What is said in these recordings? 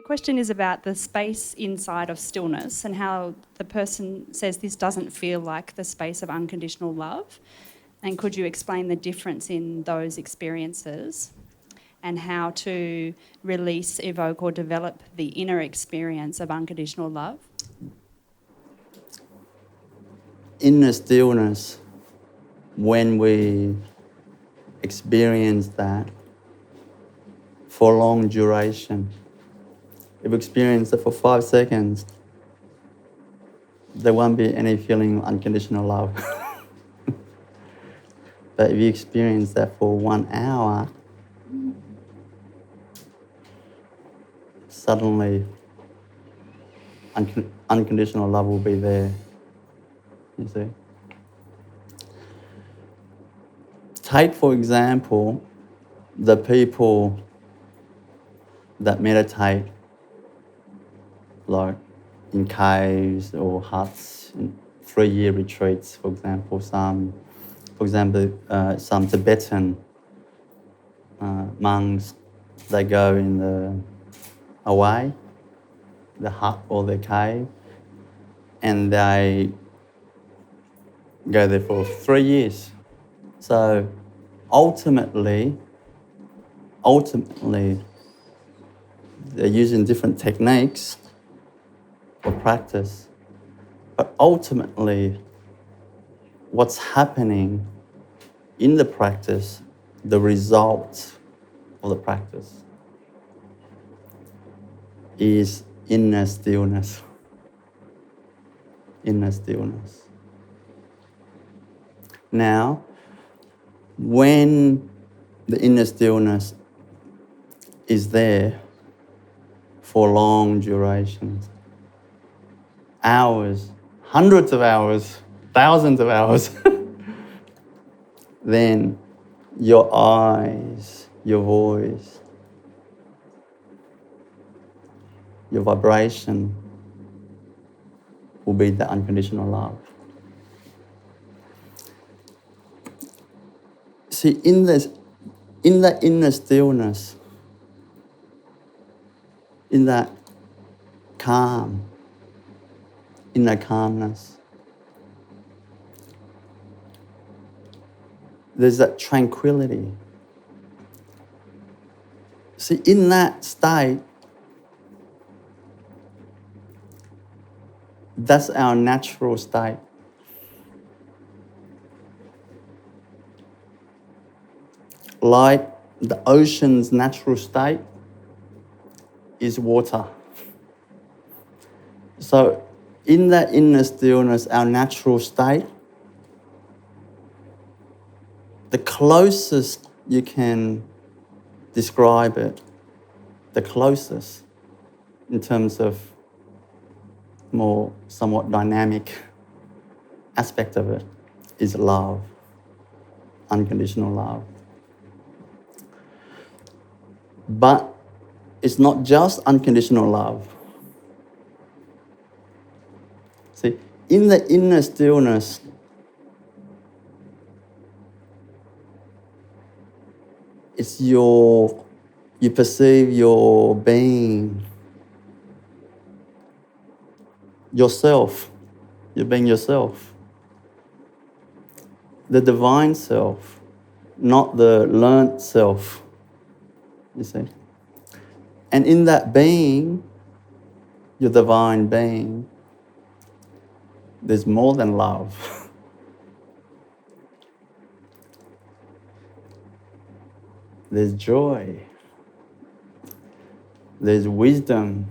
question is about the space inside of stillness and how the person says this doesn't feel like the space of unconditional love. And could you explain the difference in those experiences and how to release, evoke or develop the inner experience of unconditional love? Inner stillness, when we experience that for long duration, if we experience it for 5 seconds, there won't be any feeling of unconditional love. But if you experience that for 1 hour, suddenly unconditional love will be there, you see. Take, for example, the people that meditate, like in caves or huts, in 3-year retreats, for example. Some Tibetan monks, they go in the hut or the cave, and they go there for 3 years. So ultimately, they're using different techniques for practice, but ultimately, what's happening in the practice, the result of the practice, is inner stillness. Inner stillness. Now, when the inner stillness is there for long durations, hours, hundreds of hours, thousands of hours, then your eyes, your voice, your vibration will be the unconditional love. See, in that inner stillness, in that calm, inner calmness, there's that tranquility. See, in that state, that's our natural state. Like the ocean's natural state is water. So in that inner stillness, our natural state, the closest you can describe it, the closest in terms of more somewhat dynamic aspect of it, is love, unconditional love. But it's not just unconditional love. See, in the inner stillness, it's you perceive your being, yourself, you're being yourself. The divine self, not the learnt self, you see. And in that being, your divine being, there's more than love. There's joy. There's wisdom.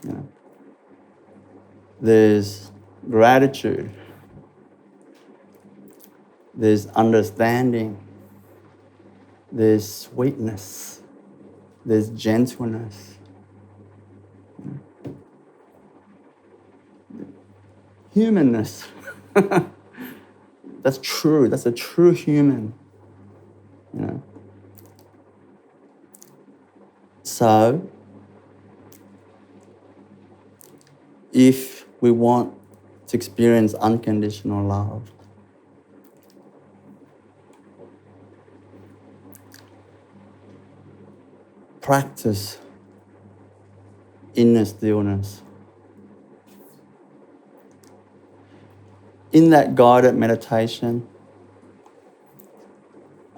You know. There's gratitude. There's understanding. There's sweetness. There's gentleness. Humanness. That's true. That's a true human. You know. So, if we want to experience unconditional love, practice inner stillness. In that guided meditation,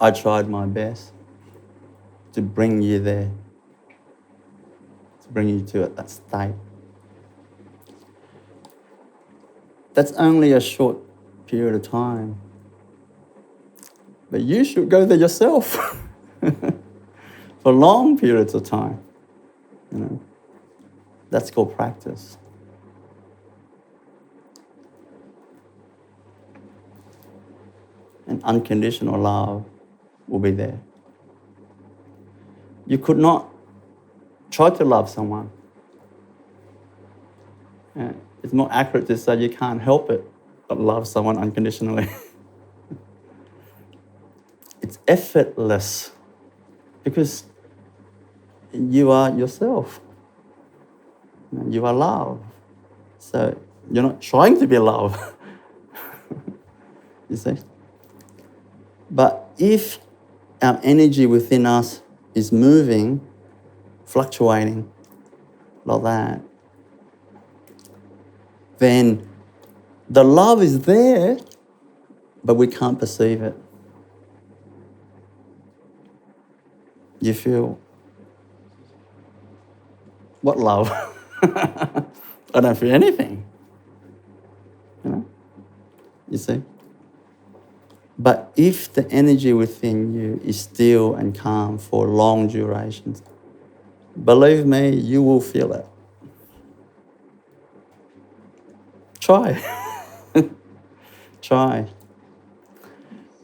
I tried my best to bring you there, to bring you to that state. That's only a short period of time. But you should go there yourself for long periods of time. You know, that's called practice. And unconditional love will be there. You could not try to love someone. It's more accurate to say you can't help it but love someone unconditionally. It's effortless because you are yourself. You are love. So you're not trying to be love. You see? But if our energy within us is moving, fluctuating like that, then the love is there, but we can't perceive it. You feel, what love? I don't feel anything. You know? You see? But if the energy within you is still and calm for long durations, believe me, you will feel it. Try. Try.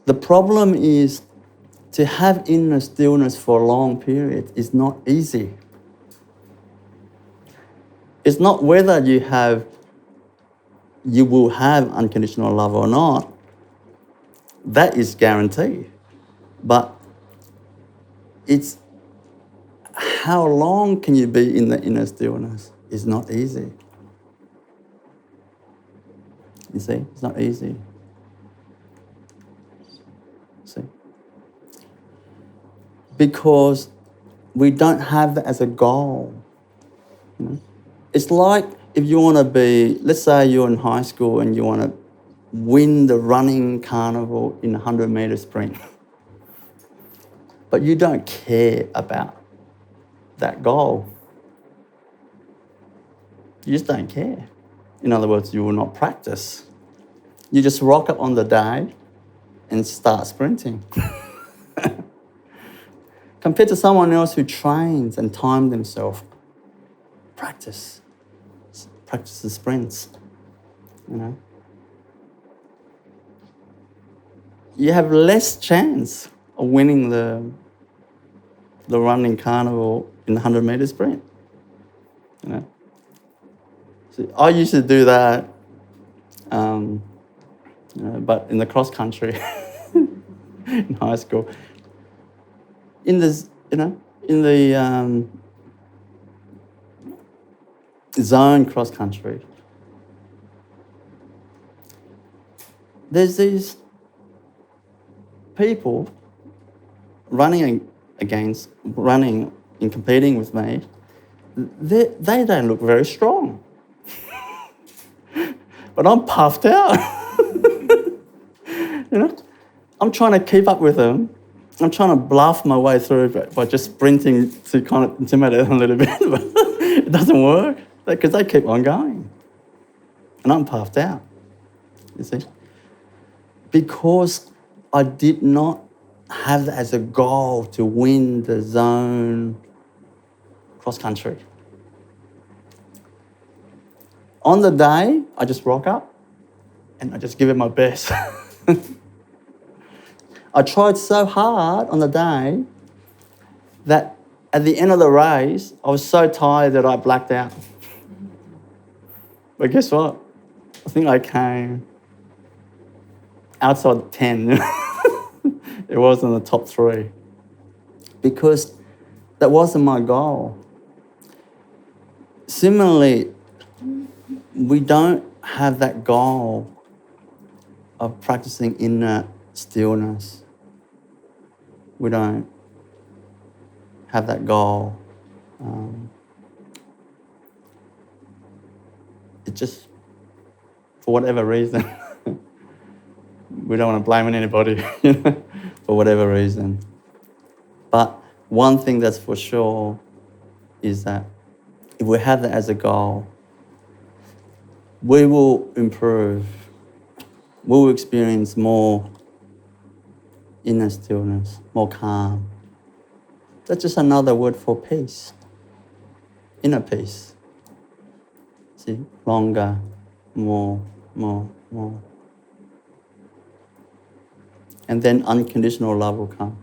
The problem is to have inner stillness for a long period is not easy. It's not whether you will have unconditional love or not. That is guaranteed. But it's how long can you be in the inner stillness is not easy. You see, it's not easy. See? Because we don't have that as a goal. You know? It's like if you want to be, let's say you're in high school and you want to win the running carnival in a 100-meter sprint. But you don't care about that goal. You just don't care. In other words, you will not practice. You just rock up on the day and start sprinting. Compared to someone else who trains and times themselves, practice the sprints, you know. You have less chance of winning the running carnival in the 100-meter sprint, you know. So I used to do that, you know, but in the cross country in high school. In the zone cross country, there's these people running and competing with me. They don't look very strong, but I'm puffed out. You know, I'm trying to keep up with them. I'm trying to bluff my way through by just sprinting to kind of intimidate them a little bit, but it doesn't work because they keep on going. And I'm puffed out, you see. Because I did not have that as a goal to win the zone cross-country. On the day, I just rock up and I just give it my best. I tried so hard on the day that at the end of the race, I was so tired that I blacked out. But guess what? I think I came outside 10. It wasn't the top 3. Because that wasn't my goal. Similarly, we don't have that goal of practicing inner stillness. We don't have that goal. It just, for whatever reason, we don't want to blame anybody, you know, for whatever reason. But one thing that's for sure is that if we have that as a goal, we will improve. We will experience more inner stillness, more calm. That's just another word for peace, inner peace. See, longer, more. And then unconditional love will come.